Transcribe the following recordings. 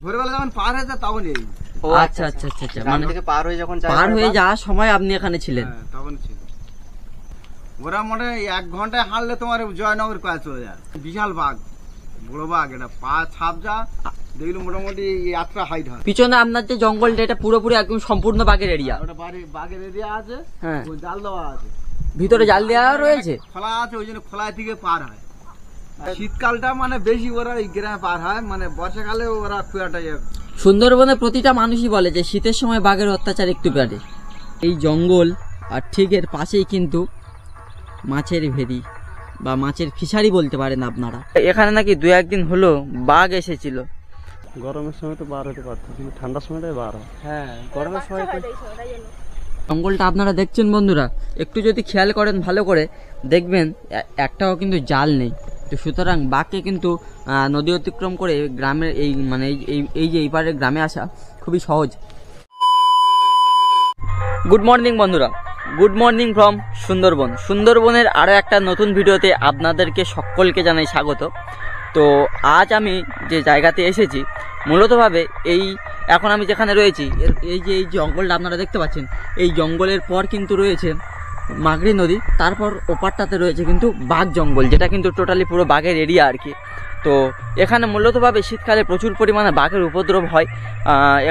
ভোরবেলা যখন পার হয়ে যায় তখন এই আচ্ছা আচ্ছা আচ্ছা আচ্ছা মানে থেকে পার হয়ে যখন পার হয়ে যাওয়ার সময় আপনি এখানে ছিলেন। তখন ছিল ওরা মনে 1 ঘন্টায় হাঁটলে তোমার জয়নগর কয়া চলে যায়। বিশাল বাঘ, বড় বাঘ, এটা পা ছাপ যা দেখলে মোটামুটি 1 হাইট হয়। পিছনে আপনার যে জঙ্গলটা এটা পুরোপুরি একদম সম্পূর্ণ বাঘের এরিয়া। ওটা বাঘের এরিয়া আছে, হ্যাঁ, ওই জাল দেওয়া আছে, ভিতরে জাল দেওয়া রয়েছে, খোলা আছে, ওই জন্য খোলা থেকে পার হয়। শীতকালটা মানে বেশি ওরা এই গ্রামে পার হয়, মানে বর্ষাকালে ওরা খুব একটা সুন্দরবনের প্রতিটা মানুষই বলে যে শীতের সময় বাঘের অত্যাচার একটু বাড়ে। এই জঙ্গল আর ঠিক এর পাশেই কিন্তু মাছের ভেরি বা মাছের ফিশারি বলতে পারেন আপনারা। এখানে নাকি 2-1 দিন হলো বাঘ এসেছিল। গরমের সময় তো বার হতে পারতো, কিন্তু ঠান্ডার সময়টাই বার হয়। হ্যাঁ, গরমের সময় জঙ্গলটা আপনারা দেখছেন বন্ধুরা, একটু যদি খেয়াল করেন ভালো করে দেখবেন একটাও কিন্তু জাল নেই। তো সুতরাং বাঘকে কিন্তু নদী অতিক্রম করে গ্রামের এই মানে এই যে এই পারের গ্রামে আসা খুবই সহজ। গুড মর্নিং বন্ধুরা, গুড মর্নিং ফ্রম সুন্দরবন। সুন্দরবনের আরও একটা নতুন ভিডিওতে আপনাদেরকে সকলকে জানাই স্বাগত। তো আজ আমি যে জায়গাতে এসেছি মূলতভাবে এখন আমি যেখানে রয়েছি এই যে জঙ্গলটা আপনারা দেখতে পাচ্ছেন, এই জঙ্গলের পর কিন্তু রয়েছে মাগরি নদী, তারপর ওপারটাতে রয়েছে কিন্তু বাঘ জঙ্গল, যেটা কিন্তু টোটালি পুরো বাঘের এরিয়া আর কি। তো এখানে মূলতভাবে শীতকালে প্রচুর পরিমাণে বাঘের উপদ্রব হয়।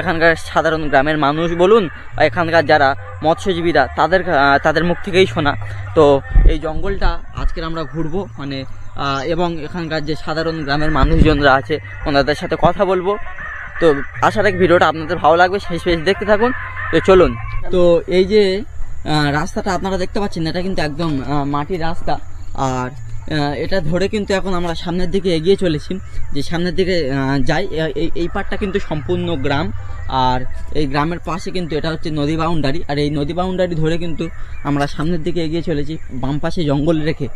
এখানকার সাধারণ গ্রামের মানুষ বলুন, এখানকার যারা মৎস্যজীবীরা তাদের মুখ থেকেই শোনা। তো এই জঙ্গলটা আজকের আমরা ঘুরবো মানে এবং এখানকার যে সাধারণ গ্রামের মানুষজনরা আছে ওনাদের সাথে কথা বলবো। তো আশা রাখি ভিডিওটা আপনাদের ভালো লাগবে, শেষ দেখতে থাকুন। তো চলুন। তো এই যে রাস্তাটা আপনারা দেখতে পাচ্ছেন, এটা কিন্তু একদম মাটির রাস্তা, আর এটা ধরে কিন্তু এখন আমরা সামনের দিকে এগিয়ে চলেছি। যে সামনের দিকে যাই, এই পাটটা কিন্তু সম্পূর্ণ গ্রাম, আর এই গ্রামের পাশে কিন্তু এটা হচ্ছে নদী বাউন্ডারি, আর এই নদী বাউন্ডারি ধরে কিন্তু আমরা সামনের দিকে এগিয়ে চলেছি, বাম পাশে জঙ্গল রেখে।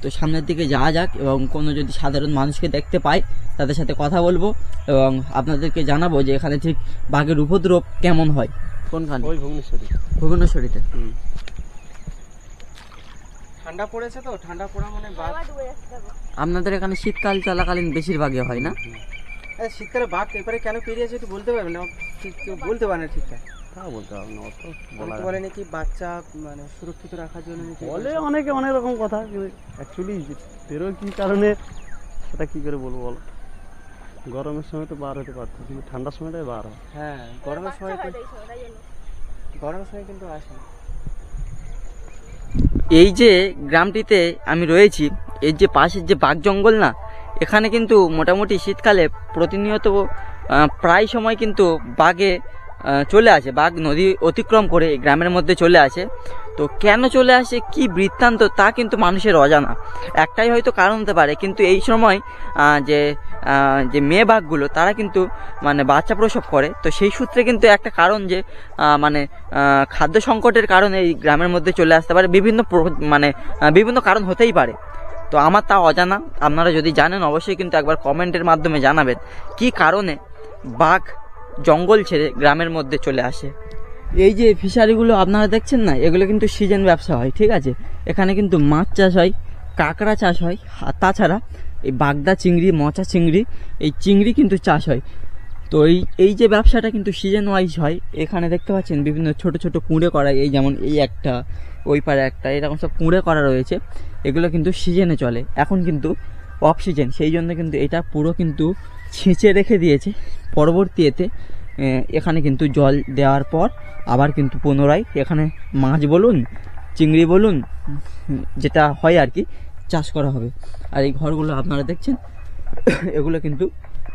তো সামনের দিকে যাওয়া যাক, এবং কোনো যদি সাধারণ মানুষকে দেখতে পাই তাদের সাথে কথা বলবো এবং আপনাদেরকে জানাবো যে এখানে ঠিক বাঘের উপদ্রব কেমন হয়। কোনখানে? ওই ভুবনেশ্বরীতে। ঠান্ডা পড়েছে তো, ঠান্ডা পড়া মানে বাঘ। আপনাদের এখানে শীতকাল চলাকালীন বেশিরভাগই হয় না? শীতকালে বাঘ এবারে কেন পেরিয়েছে একটু বলতে পারবেন না? ঠিক কেউ বলতে পারে না ঠিকঠাক। তা বলতে পারবো না, অত বলে নাকি বাচ্চা মানে সুরক্ষিত রাখার জন্য বলে অনেকে অনেক রকম কথা, কিন্তু অ্যাকচুয়ালি বেরোয় কি কারণে সেটা কি করে বলবো বলো। গরমের সময় তো বার হতে পারতো, কিন্তু ঠান্ডার সময়টাই বার হয়। হ্যাঁ, গরমের সময় কিন্তু আসে না। এই যে গ্রামটিতে আমি রয়েছি, এর যে পাশের যে বাঘ জঙ্গল না, এখানে কিন্তু মোটামুটি শীতকালে প্রতিনিয়ত প্রায় সময় কিন্তু বাঘে চলে আসে, বাঘ নদী অতিক্রম করে গ্রামের মধ্যে চলে আসে। তো কেন চলে আসে, কি বৃত্তান্ত, তা কিন্তু মানুষের অজানা। একটাই হয়তো কারণ হতে পারে, কিন্তু এই সময় যে মেয়ে বাঘগুলো তারা কিন্তু মানে বাচ্চা প্রসব করে। তো সেই সূত্রে কিন্তু একটা কারণ যে মানে খাদ্য সংকটের কারণে এই গ্রামের মধ্যে চলে আসতে পারে, বিভিন্ন কারণ হতেই পারে। তো আমার তা অজানা, আপনারা যদি জানেন অবশ্যই কিন্তু একবার কমেন্টের মাধ্যমে জানাবেন কি কারণে বাঘ জঙ্গল ছেড়ে গ্রামের মধ্যে চলে আসে। এই যে ফিশারিগুলো আপনারা দেখছেন না, এগুলো কিন্তু সিজন ব্যবসা হয়, ঠিক আছে। এখানে কিন্তু মাছ চাষ হয়, কাঁকড়া চাষ হয়, আর তাছাড়া এই বাগদা চিংড়ি, মচা চিংড়ি, এই চিংড়ি কিন্তু চাষ হয়। তো এই যে ব্যবসাটা কিন্তু সিজন ওয়াইজ হয়। এখানে দেখতে পাচ্ছেন বিভিন্ন ছোট ছোট কুঁড়ে করা, এই যেমন এই একটা, ওই পারে একটা, এরকম সব কুঁড়ে করা রয়েছে। এগুলো কিন্তু সিজনে চলে, এখন কিন্তু অফ সিজন, সেই জন্য কিন্তু এটা পুরো কিন্তু ছেঁচে রেখে দিয়েছে। পরবর্তীতে এখানে কিন্তু জল দেওয়ার পর আবার কিন্তু পুনরায় এখানে মাছ বলুন, চিংড়ি বলুন, যেটা হয় আর কি, চাষ করা হবে। আর এই ঘরগুলো আপনারা দেখছেন, এগুলো কিন্তু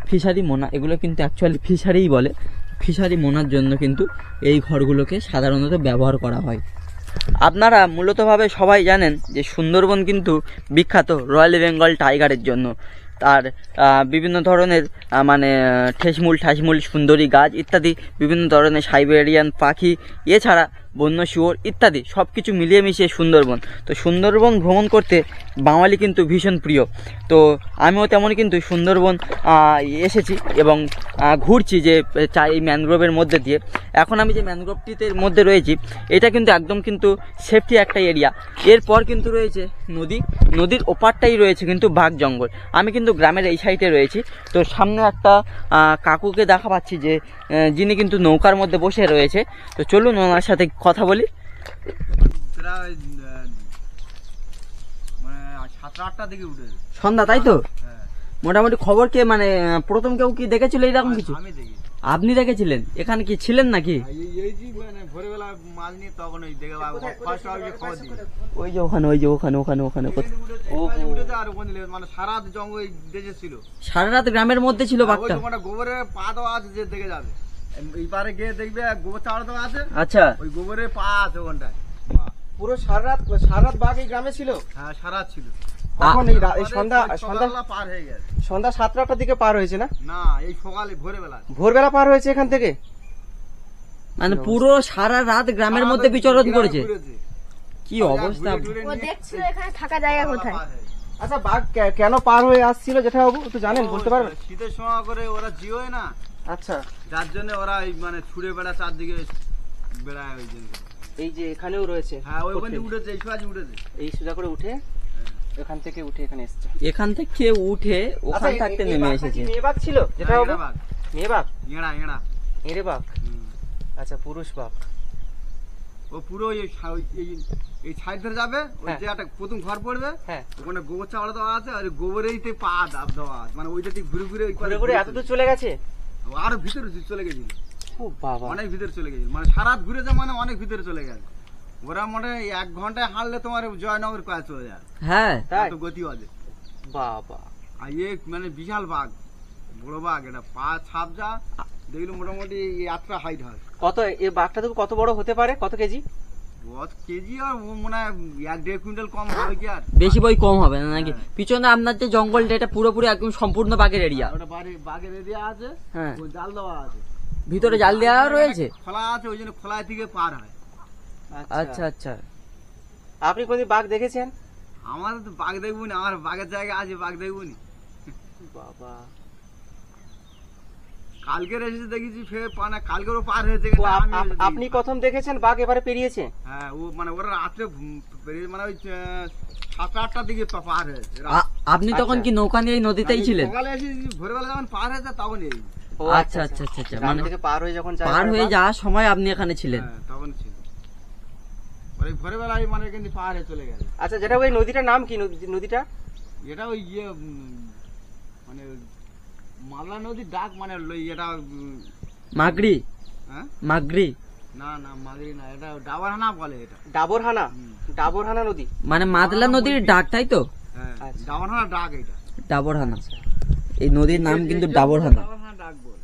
ফিশারি মোনা, এগুলো কিন্তু অ্যাকচুয়ালি ফিশারিই বলে। ফিশারি মোনার জন্য কিন্তু এই ঘরগুলোকে সাধারণত ব্যবহার করা হয়। আপনারা মূলতভাবে সবাই জানেন যে সুন্দরবন কিন্তু বিখ্যাত রয়্যাল বেঙ্গল টাইগারের জন্য। তার বিভিন্ন ধরনের মানে ঠাসমুল সুন্দরী গাছ ইত্যাদি বিভিন্ন ধরনের সাইবেরিয়ান পাখি, এছাড়া বন্য শুয়োর ইত্যাদি সব কিছু মিলিয়ে মিশিয়ে সুন্দরবন। তো সুন্দরবন ভ্রমণ করতে বাঙালি কিন্তু ভীষণ প্রিয়। তো আমিও তেমনই কিন্তু সুন্দরবন এসেছি এবং ঘুরছি যে এই ম্যানগ্রোভের মধ্যে দিয়ে। এখন আমি যে ম্যানগ্রোভটিতে মধ্যে রয়েছি এটা কিন্তু একদম কিন্তু সেফটি একটা এরিয়া। এরপর কিন্তু রয়েছে নদী, নদীর ওপারটাই রয়েছে কিন্তু বাঘ জঙ্গল। আমি কিন্তু গ্রামের এই সাইডে রয়েছি। তো সামনে একটা কাকুকে দেখা পাচ্ছি যে যিনি কিন্তু নৌকার মধ্যে বসে রয়েছে। তো চলুন ওনার সাথে কথা বলি। প্রায় মানে 7-8টার দিকে উঠেছে সন্ধ্যা, তাই তো? হ্যাঁ মোটামুটি খবর কে মানে প্রথম কেউ কি দেখেছিল এইরকম কিছু? আমি দেখি। আপনি দেখেছিলেন? এখানে কি ছিলেন নাকি? এই যে মানে ভোরবেলা মাল নিয়ে তখন ওই দেখে ফার্স্ট আউট খবর দিই। ওই যে ওখানে ওখানে উঠেছে আর ওখানে মানে সারা রাত জঙ্গল দেশে ছিল। সারা রাত গ্রামের মধ্যে ছিল ওই বাঘটা? ওখানে গোবরের পা দেওয়া আছে, যে দেখে যাবে এই পারে গিয়ে দেখবে গোবর চাড়া দেওয়া আছে। আচ্ছা, ওই গোবরের পা আছে ওখানটায়। পুরো সারা রাত বাঘ এই গ্রামে ছিল? হ্যাঁ সারা রাত ছিল। কখন এই সন্ধ্যা পার হয়ে গেছে। সন্ধ্যা 7-8টার দিকে পার হয়েছে না? না এই সকালে ভোরবেলা পার হয়েছে এখান থেকে। মানে পুরো সারা রাত গ্রামের মধ্যে বিচরণ করেছে। ঘুরেছে। কি অবস্থা! ও দেখছিল এখানে থাকা জায়গা কোথায়। আচ্ছা বাঘ কেন পার হয়ে আসছিল যেটা বাবু একটু জানেন, বলতে পারবেন? শীতের সময় করে ওরা জিওয় না, আচ্ছা, যার জন্য ওরা এই মানে ছুড়ে বেড়া চারদিকে বেড়ায় ওই জন্য। এই যে এখানেও রয়েছে। হ্যাঁ ওই ওখানে উঠেছে, এই সোজা উঠেছে। এই সোজা করে উঠে এখান থেকে উঠে এখানে এসেছে। এখান থেকে উঠে ওখান থাকতে নেমে এসেছে। মেয়ে বাঘ ছিল যেটা বাবু? মেয়ে বাঘ, এড়া এড়ে বাঘ। আচ্ছা, পুরুষ বাঘ। ও পুরো এই সাইড ধরে যাবে, ওই হ্যাঁ। যে একটা প্রথম ঘর পড়বে, হ্যাঁ, ওখানে গোবর চাওড়া দেওয়া আছে, আর গোবরেইতে পা দাব দেওয়া আছে, মানে ওইটাতে ঘুরে ঘুরে ওই ঘুরে ঘুরে এত দূর চলে গেছে। আরো ভিতরে চলে গেছিল। ও বাবা, অনেক ভিতরে চলে গেছিল, মানে সারা রাত ঘুরেছে, মানে অনেক ভিতরে চলে গেছে। ওরা মানে 1 ঘন্টায় হাঁটলে তোমার জয়নগর কাজ চলে যায়, হ্যাঁ তাই? এত গতি আছে। বাবা, আর মানে বিশাল বাঘ, বড় বাঘ, এটা পা ছাপ যা দেখলে মোটামুটি 8টা হাইট হয়। কত এই বাঘটা তো কত বড় হতে পারে, কত কেজি? কত কেজি আর ও মনে হয় 1-1.5 কুইন্টাল কম হবে কি আর? বেশি বই কম হবে না নাকি? পিছনে আপনার যে জঙ্গলটা এটা পুরোপুরি একদম সম্পূর্ণ বাঘের এরিয়া। ওটা বাঘের এরিয়া আছে, হ্যাঁ, ওই জাল দেওয়া আছে, ভিতরে জাল দেওয়া রয়েছে। খোলা আছে, ওই জন্য খোলায় থেকে পার হয়। আচ্ছা আচ্ছা। আপনি কোনদিন বাঘ দেখেছেন? আমার তো বাঘ দেখবো না, আমার বাঘের জায়গা আছে, বাঘ দেখবো নি। বাবা, কালকে এসে দেখেছি, ফের মানে কালকেরও পার হয়েছে। ও, আপনি প্রথম দেখেছেন বাঘ এবারে পেরিয়েছে? হ্যাঁ, ও মানে ওরা রাত্রে মানে ওই 7-8টার দিকে পার হয়েছে। আপনি তখন কি নৌকা নিয়ে এই নদীতেই ছিলেন? সকালে এসে ভোরবেলা যখন পার হয়েছে তখন এই ও আচ্ছা আচ্ছা আচ্ছা আচ্ছা। গ্রাম মানে থেকে পার হয়ে যখন যায় পার হয়ে যাওয়ার সময় আপনি এখানে ছিলেন? হ্যাঁ, তখন ছিল। ওই ভোরবেলায় মানে কিন্তু পার হয়ে চলে গেছে। আচ্ছা, যেটা ওই নদীটার নাম কি? নদীটা এটা ওই মানে মালদা নদীর ডাক, মানে এটা মাগরি? হ্যাঁ, মাগরি না মাগরি না, এটা ডাবরহানা বলে। এটা ডাবরহানা, ডাবরহানা নদী, মানে মাদলা নদীর ডাক, তাই তো? হ্যাঁ, আচ্ছা। ডাবরহানা ডাক এটা। ডাবরহানা, এই নদীর নাম কিন্তু ডাবরহানা। ডাবরহানা ডাক বলে।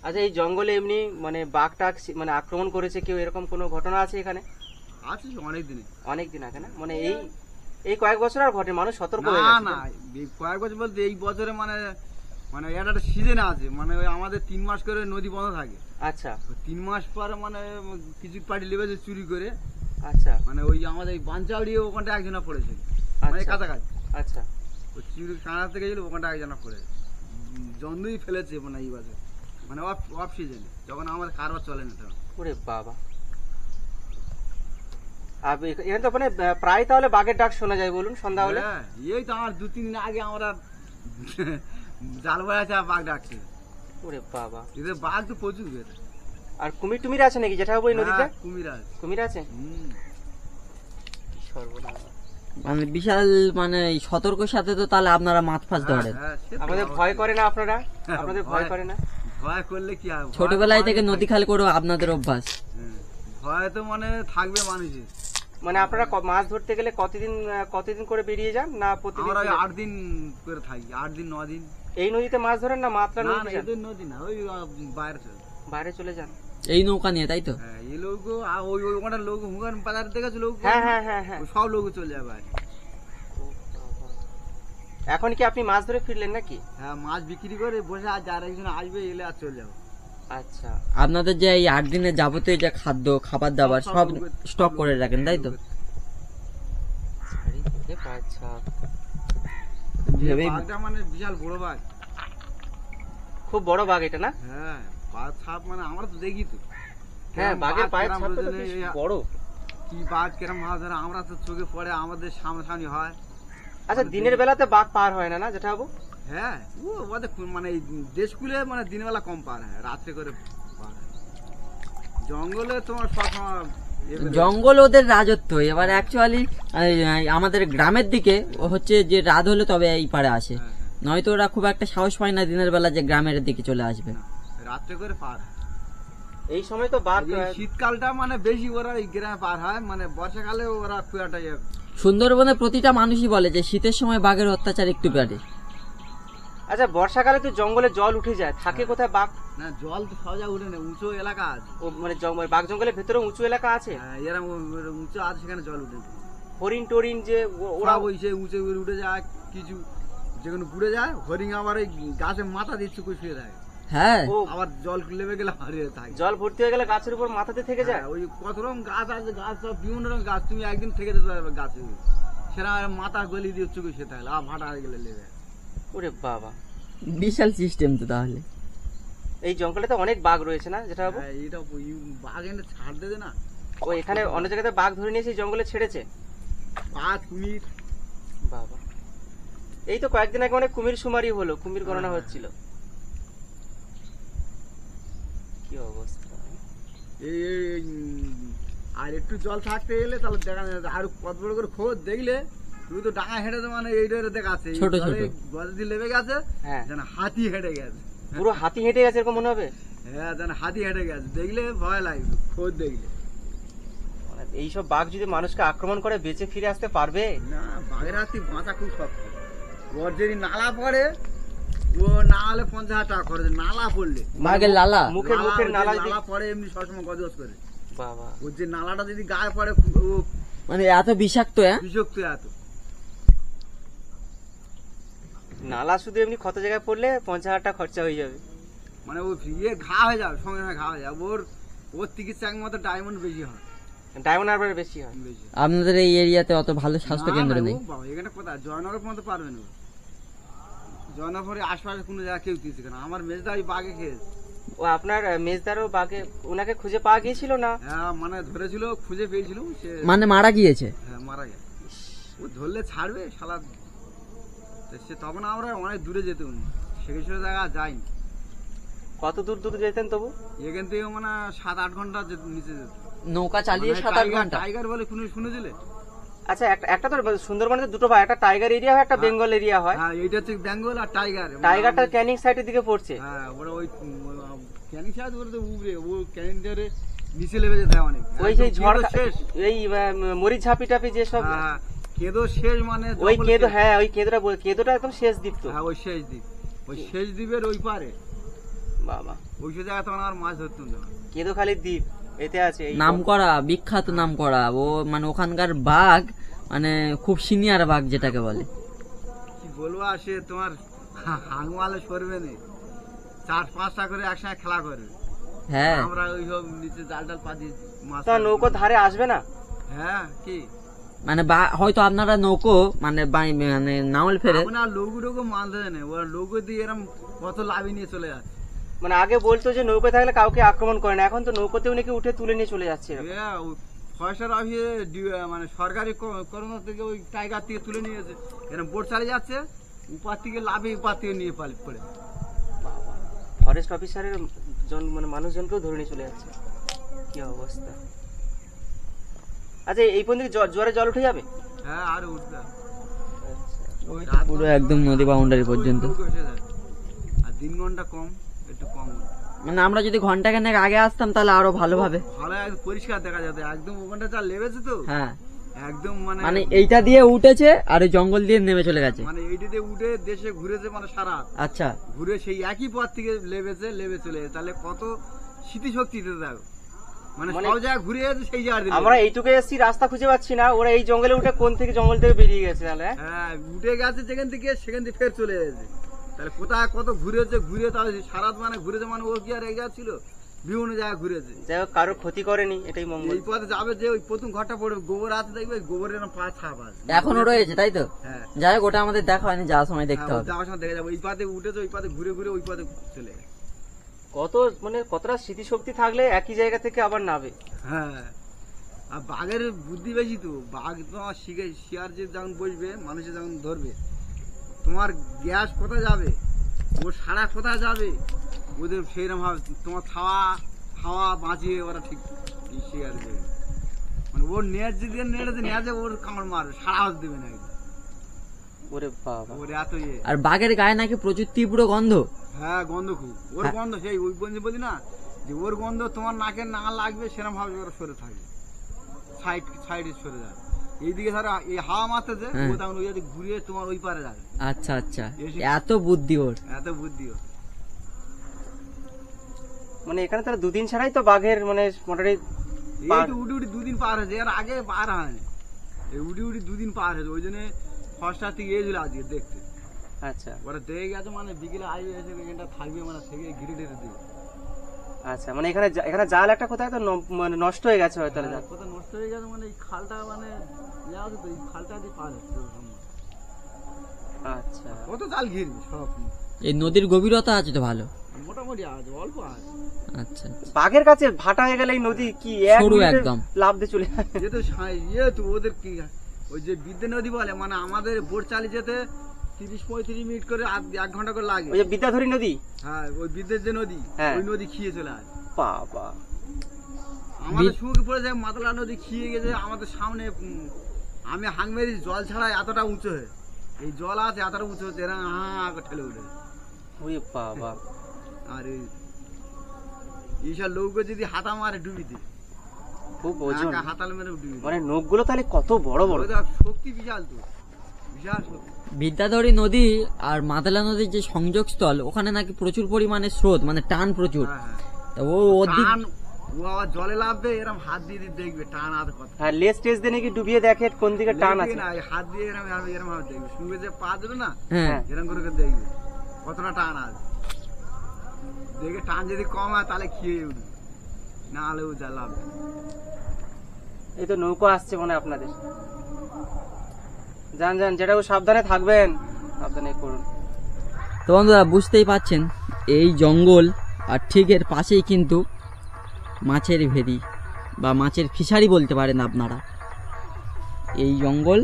আচ্ছা, এই জঙ্গলে এমনি মানে বাঘ টাক মানে আক্রমণ করেছে কেউ, এরকম কোনো ঘটনা আছে এখানে? আছে অনেক দিনে। অনেক দিন আগে না, মানে এই কয়েক বছর আর ঘটে, মানুষ সতর্ক হয়ে না গেছে। না, এই কয়েক বছর বলতে এই বছরে মানে মানে এটা একটা সিজন আছে, মানে ওই আমাদের 3 মাস করে নদী বন্ধ থাকে। আচ্ছা 3 মাস পরে মানে কিছু পার্টি লেবেছে চুরি করে, আচ্ছা মানে ওই আমাদের এই বাঞ্চাউড়ি ওখানটা একজনা পড়েছে, মানে আচ্ছা কাছাকাছি। আচ্ছা, ওই চুরি কানাতে গেছিল, ওখানটা একজনা পড়েছে, জন্মই ফেলেছে মানে এই বছর, মানে অফ সিজনে, যখন আমার কারবার চলে না তখন। ওরে বাবা, আর এখানে তো মানে প্রায় তাহলে বাঘের ডাক শোনা যায়, বলুন সন্ধ্যা হলে? হ্যাঁ, এই তো আমার 2-3 দিন আগে আমরা জাল বয়াছে, বাঘ ডাকছে। ওরে বাবা, এদের বাঘ তো প্রচুর বের। আর কুমির টুমির আছে নাকি যেটা ওই নদীতে? হ্যাঁ, কুমির আছে। কুমির আছে? হুম। সর্বনাশ, মানে বিশাল, মানে সতর্কের সাথে তো তাহলে আপনারা মাছ ফাছ ধরেন। হ্যাঁ, সে তো আমাদের ভয় করে না আপনারা? আপনাদের ভয় করে না? ভয় করলে কি হবে? ছোটবেলায় থেকে নদী খাল করে আপনাদের অভ্যাস। হ্যাঁ, ভয় তো মানে থাকবে মানুষের। মানে আপনারা মাছ ধরতে গেলে কতদিন করে বেরিয়ে যান, না প্রতিদিন? আমরা ওই 8 দিন করে থাকি, 8 দিন 9 দিন। এই নদীতে মাছ ধরেন না মাতলা না না, নদীতে যান? এদের নদী না, ওই বাইরে চলে। বাইরে চলে যান? এই নৌকা নিয়ে, তাই তো? হ্যাঁ, এই লোক ওই ওখানে লোক হুঙ্গান বাজার দেখেছে লোক, হ্যাঁ হ্যাঁ হ্যাঁ হ্যাঁ। সব লোক চলে যাবে বাইরে। এখন কি আপনি মাছ ধরে ফিরলেন নাকি? হ্যাঁ, মাছ বিক্রি করে বসে, আর যারা একজন আসবে এলে আর চলে যাবো। আচ্ছা, আপনাদের যে এই 8 দিনের যাবতীয় যে খাদ্য খাবার দাবার সব স্টক করে রাখেন তাই তো? শাড়ি থেকে পায়ের ছাপ। ভেবেই- বাঘটা মানে বিশাল বড় বাঘ। খুব বড় বাঘ এটা না? হ্যাঁ, পায়ের ছাপ মানে আমরা তো দেখি তো। হ্যাঁ, কেরম বাঘের বাঘ, পায়ের কেরম ছাপটা তো ওজনে, বেশ এই বড়। কি বাঘ কেরম ভাবে ধরে আমরা তো চোখে পড়ে, আমাদের সামনাসামনি হয়। আচ্ছা, দিনের বেলাতে বাঘ পার হয় না না যেটা বাবু? হ্যাঁ, ওদের মানে এই দেশগুলো মানে দিনের বেলা কম পার হয়, রাত্রে করে পার হয়। জঙ্গলে তোমার সবসময় জঙ্গল ওদের রাজত্ব। এবার অ্যাকচুয়ালি আমাদের গ্রামের দিকে হচ্ছে যে রাত হলে তবে এই পারে আসে, নয়তো ওরা খুব একটা সাহস পায় না দিনের বেলা যে গ্রামের দিকে চলে আসবে। রাত্রে করে পার হয়। এই সময় তো বাঘ এই শীতকালটা মানে বেশি ওরা এই গ্রামে পার হয়, মানে বর্ষাকালে ওরা খুব একটা সুন্দরবনের প্রতিটা মানুষই বলে যে শীতের সময় বাঘের অত্যাচার একটু বাড়ে। আচ্ছা, বর্ষাকালে তো জঙ্গলে জল উঠে যায়, থাকে কোথায় বাঘ? না, জল তো সহজে উঠে না, উঁচু এলাকা আছে। ও মানে বাঘ জঙ্গলের ভেতরে উঁচু এলাকা আছে, হ্যাঁ, এরম উঁচু আছে, সেখানে জল উঠে না। হরিণ টরিন যে ওরা ওরা ওই সে উঁচু করে উঠে যায়, কিছু যেখানে ঘুরে যায়, হরিণ আবার ওই গাছে মাথা দিচ্ছে করে শুয়ে থাকে। হ্যাঁ, ও আবার জল লেবে গেলে হারিয়ে থাকে। জল ভর্তি হয়ে গেলে গাছের উপর মাথাতে থেকে যায়। হ্যাঁ, ওই কত রকম গাছ আছে, গাছ সব বিভিন্ন রকম গাছ, তুমি একদিন থেকে যেতে পারবে গাছে, সেটা মাথা গলি দিয়ে চুকে শুয়ে থাকলে আর ভাটা হয়ে গেলে লেবে। ওরে বাবা, বিশাল সিস্টেম তো তাহলে। এই জঙ্গলে তো অনেক বাঘ রয়েছে না যেটা বাবু? হ্যাঁ, এটা বাঘ এনে ছাড় দেবে না, ও এখানে অন্য জায়গাতে বাঘ ধরে নিয়ে সেই জঙ্গলে ছেড়েছে। বাঘ কুমির। বাবা, এই তো কয়েকদিন আগে অনেক কুমির সুমারি হলো, কুমির গণনা হচ্ছিল। কি অবস্থা! এই আর একটু জল থাকতে গেলে তাহলে দেখা যায় আর কত বড় করে খোঁজ দেখলে তুই তো ডাঙা হেঁটে তো মানে এইটা দেখাচ্ছে ছোট ছোট। গজ দিয়ে লেবে গেছে, হ্যাঁ, যেন হাতি হেঁটে গেছে। পুরো হাতি হেঁটে গেছে এরকম মনে হবে। হ্যাঁ, যেন হাতি হেঁটে গেছে, দেখলে ভয় লাগবে খোঁজ দেখলে। মানে এইসব বাঘ যদি মানুষকে আক্রমণ করে বেঁচে ফিরে আসতে পারবে? না, বাঘের হাতি বাঁচা খুব শক্ত। ওর যদি নালা পড়ে, ও না হলে 50,000 টাকা খরচ, নালা পড়লে। বাঘের লালা মুখের নালা নালা পড়ে এমনি সবসময় গজগজ করে। বাবা, ওর যে নালাটা যদি গায়ে পড়ে, ও মানে এত বিষাক্ত। হ্যাঁ, বিষাক্ত এত। নালা শুধু এমনি ক্ষত জায়গায় পড়লে 50,000 টাকা খরচা হয়ে যাবে। মানে ও ঘা হয়ে যাবে, সঙ্গে সঙ্গে ঘা হয়ে যাবে। ওর চিকিৎসা একমাত্র ডায়মন্ড বেশি হয়, ডায়মন্ড হারবার বেশি হয়। বেশি। আপনাদের এই এরিয়াতে অত ভালো স্বাস্থ্য কেন্দ্র না, নেই। ও বাবা, এখানে কোথায় জয়নগর পর্যন্ত পারবে না। জয়নগরের আশপাশে কোনো জায়গায় কেউ কিছু কেন, আমার মেজদা ওই বাঘে খেয়েছে। ও আপনার মেজদারও বাঘে ওনাকে খুঁজে পাওয়া গিয়েছিল না? হ্যাঁ, মানে ধরেছিল, খুঁজে পেয়েছিল, সে মানে মারা গিয়েছে। হ্যাঁ, মারা গেছে। ও ধরলে ছাড়বে শালা, সে তখন আমরা অনেক দূরে যেতাম, সেসব জায়গা যাইনি। কত দূর দূর যেতেন তবু? এখান থেকে মানে 7-8 ঘন্টা নিচে যেত। নৌকা চালিয়ে মানে 7-8 ঘন্টা। টাইগার বলে শুনেছিলে? আচ্ছা, একটা তো সুন্দরবনে দুটো ভাই, একটা টাইগার এরিয়া হয়, একটা বেঙ্গল এরিয়া হয়। হ্যাঁ, এইটা হচ্ছে বেঙ্গল আর টাইগার। টাইগারটা ক্যানিং সাইডের দিকে পড়ছে। হ্যাঁ, ওরা ওই ক্যানিং সাইড ওরা তো উপরে, ও ক্যানিং ধরে নিচে লেবে যেতে হয় অনেক। ওই সেই একদম ঝড় কেঁদো শেষ। এই মরিচ ঝাপি টাপি যেসব, হ্যাঁ, কেঁদো শেষ, মানে ওই জঙ্গল কেঁদো, শেষ। হ্যাঁ ওই কেঁদোটা একদম শেষ দ্বীপ তো। হ্যাঁ, ওই শেষ দ্বীপ, ওই শেষ দ্বীপের ওই পারে। বাবা, ওই সব জায়গায় তখন আর মাছ ধরতাম না। কেঁদোখালির দ্বীপ এতে আছে। এই নাম করা, বিখ্যাত নাম করা। ও মানে ওখানকার বাঘ মানে খুব সিনিয়র বাঘ যেটাকে বলে। কি বলবো, আসে তোমার হাঙ্গমালে সরবে না, 4-5টা করে একসঙ্গে খেলা করবে। হ্যাঁ, আমরা ওই সব নিচে জাল টাল পাতি মাছ তো নৌকো ধারে আসবে না? হ্যাঁ, কি মানে হয়তো আপনারা নৌকো মানে মানে নাওল ফেরে। আপনার লোগো মানতে নেই, ওরা লোগো দিয়ে এরকম কত লাভি নিয়ে চলে যাচ্ছে। মানে আগে বলতো যে নৌকো থাকলে কাউকে আক্রমণ করে না, এখন তো নৌকোতেও নাকি উঠে তুলে নিয়ে চলে যাচ্ছে এরকম। ফরেস্টার অফিসে মানে সরকারি কর্মকর্তা থেকে ওই টাইগার থেকে তুলে নিয়েছে, এরকম বোট চালিয়ে যাচ্ছে, উপার থেকে লাভে উপার থেকে নিয়ে পড়ে। ফরেস্ট অফিসারের মানে মানুষজনকেও ধরে নিয়ে চলে যাচ্ছে, কি অবস্থা! আচ্ছা, এই পর্যন্ত জোয়ারে জল উঠে যাবে? হ্যাঁ, আর উঠবে। পুরো একদম নদী বাউন্ডারি পর্যন্ত। আর 3 ঘন্টা কম, একটু কম হলো। মানে আমরা যদি ঘন্টাখানেক আগে আসতাম তাহলে আরো ভালোভাবে। ভালো একদম পরিষ্কার দেখা যেত, একদম ওখানটা যা লেবেছে তো, হ্যাঁ, একদম মানে এইটা দিয়ে উঠেছে আর ওই জঙ্গল দিয়ে নেমে চলে গেছে। মানে এইটাতে উঠে দেশে ঘুরেছে, মানে সারা আচ্ছা, ঘুরে সেই একই পথ থেকে লেবে চলে গেছে। তাহলে কত স্মৃতিশক্তি দেখো, মানে সব জায়গায় ঘুরে গেছে, সেই জায়গা আমরা এইটুকু এসেছি, রাস্তা খুঁজে পাচ্ছি না, ওরা এই জঙ্গলে উঠে কোন থেকে জঙ্গল থেকে বেরিয়ে গেছে তাহলে। হ্যাঁ, উঠে গেছে যেখান থেকে, সেখান থেকে ফের চলে গেছে। তাহলে কোথায় কত ঘুরেছে, ঘুরে তাহলে সারাত মানে ঘুরেছে মানে ও কি আর এগিয়ে ছিল, বিভিন্ন জায়গায় ঘুরেছে। যাই হোক কারোর ক্ষতি করেনি, এটাই মঙ্গল। এই পথে যাবে যে ওই প্রথম ঘরটা পড়বে, গোবর হাতে দেখবে, গোবরের এরকম পা ছাপ আছে এখনো রয়েছে, তাই তো? হ্যাঁ যাই হোক, ওটা আমাদের দেখা হয়নি, যাওয়ার সময় দেখতে হবে। যাওয়ার সময় দেখে যাবো, এই পাতে উঠেছে, ওই পাতে ঘুরে ঘুরে ওই পাতে চলে গেছে। কত মানে কতটা স্মৃতিশক্তি থাকলে একই জায়গা থেকে আবার নাবে। হ্যাঁ, আর বাঘের বুদ্ধি বেশি তো। বাঘ তোমার শিয়ার যে যখন বসবে, মানুষে যখন ধরবে, তোমার গ্যাস কোথায় যাবে, ওর সারা কোথায় যাবে, ওদের সেইরকম ভাবে তোমার খাওয়া বাঁচিয়ে ওরা ঠিক শিয়ার দেবে। মানে ওর নেট যদি নেড়েছে নেড়ে ওর কামড় মারবে, সারা হাত দেবে না একদম। ওরে বাবা, ওর এত ইয়ে। আর বাঘের গায়ে নাকি প্রচুর তীব্র গন্ধ। হ্যাঁ, গন্ধ খুব। ওর গন্ধ সেই ওই বলি না যে ওর গন্ধ তোমার নাকে না লাগবে সেরকম ভাবে ওরা সরে থাকবে, সাইডে সরে যাবে। এইদিকে ধরো এই হাওয়া মারতেছে, ও তখন ওই যদি ঘুরিয়ে তোমার ওই পারে যাবে। আচ্ছা আচ্ছা, এত বুদ্ধি ওর, এত বুদ্ধি ওর। মানে এখানে তারা দুদিন ছাড়াই তো বাঘের মানে মোটামুটি এই তো উড়ি উড়ি দুদিন পার হয়েছে, এর আগে পার হয়নি। এই উড়ি উড়ি দুদিন পার হয়েছে, ওই জন্য ফার্স্টার থেকে এসেছিল আজকে দেখতে। আচ্ছা ওরা দেখে গেছে মানে বিকেলে আসবে, এসে এখানটা থাকবে, মানে থেকে ঘিরে টেরে দেবে। আচ্ছা, মানে এখানে জাল একটা কোথায় তো মানে নষ্ট হয়ে গেছে হয়তো জাল। কোথাও নষ্ট হয়ে গেছে মানে এই খালটা মানে ইয়ে আছে তো, এই খালটা দিয়ে পার হচ্ছে। আচ্ছা, কত জাল ঘিরবে সব, এই নদীর গভীরতা আছে তো ভালো, মোটামুটি আছে, অল্প আছে। আচ্ছা বাঘের কাছে ভাটা হয়ে গেলে এই নদী কি এক সরু মিনিটে একদম। লাফ দিয়ে চলে যায়। এ তো ইয়ে তো ওদের কি, ওই যে বিদ্যা নদী বলে, মানে আমাদের বোট চালিয়ে যেতে 30-35 মিনিট করে 1 ঘন্টা করে লাগে। ওই যে বিদ্যাধরী নদী। হ্যাঁ, ওই বিদ্যের যে নদী, হ্যাঁ। ওই নদী খেয়ে চলে আসে। বাবা, আমাদের সুখে পড়ে যায় মাতলা নদী খেয়ে গেছে আমাদের সামনে। আমি হাংমেরি জল ছাড়া এতটা উঁচু হয়ে, এই জল আছে এতটা উঁচু হচ্ছে, এরা ঠেলে উঠে। ওই বাবা, আর এইসব লোক যদি হাতা মারে ডুবিতে, খুব ওজন। হাতাল মেরে ডুবি, মানে নখগুলো তাহলে কত বড় বড়। শক্তি বিশাল তো, বিশাল শক্তি। বিদ্যাধরী নদী আর মাতলা নদীর যে সংযোগস্থল, ওখানে নাকি প্রচুর পরিমাণে স্রোত, মানে টান প্রচুর। হ্যাঁ, হ্যাঁ। তা ও ওদিক টান, ও আবার জলে লাভবে, এরকম হাত দিয়ে দিয়ে দেখবে টান আছে কত। হ্যাঁ, লেজ টেজ দিয়ে নাকি ডুবিয়ে দেখে কোন দিকে টান আছে। না, এই হাত দিয়ে এরকম এরকম ভাবে দেখবে, শুনবে যে পা দেবে না, হ্যাঁ এরকম করে দেখবে কতটা টান আছে। দেখে টান যদি কম হয় তাহলে খেয়ে উঠবে, না হলেও যা লাভ। এই তো নৌকা আসছে মনে হয় আপনাদের। যান যান, যেটাও সাবধানে থাকবেন, সাবধানে করুন। তো বন্ধুরা, বুঝতেই পাচ্ছেন এই জঙ্গল আর ঠিক এর পাশেই কিন্তু মাছের ভেরি বা মাছের ফিশারি বলতে পারেন আপনারা। এই জঙ্গল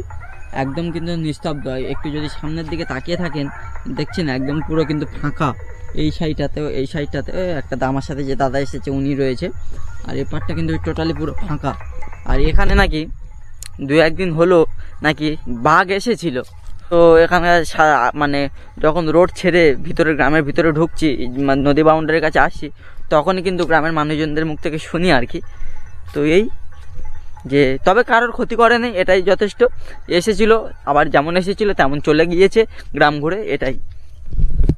একদম কিন্তু নিস্তব্ধ। একটু যদি সামনের দিকে তাকিয়ে থাকেন, দেখছেন একদম পুরো কিন্তু ফাঁকা। এই সাইডটাতেও একটা আমার সাথে যে দাদা এসেছে উনি রয়েছে, আর এই পাটটা কিন্তু টোটালি পুরো ফাঁকা। আর এখানে নাকি 2-1 দিন হলো নাকি বাঘ এসেছিল। তো এখানে মানে যখন রোড ছেড়ে ভিতরে গ্রামের ভিতরে ঢুকছি, মানে নদী বাউন্ডারির কাছে আসছি, তখনই কিন্তু গ্রামের মানুষজনদের মুখ থেকে শুনি আর কি। তো এই যে তবে কারোর ক্ষতি করেনি, এটাই যথেষ্ট। এসেছিল, আবার যেমন এসেছিল তেমন চলে গিয়েছে গ্রাম ঘুরে, এটাই।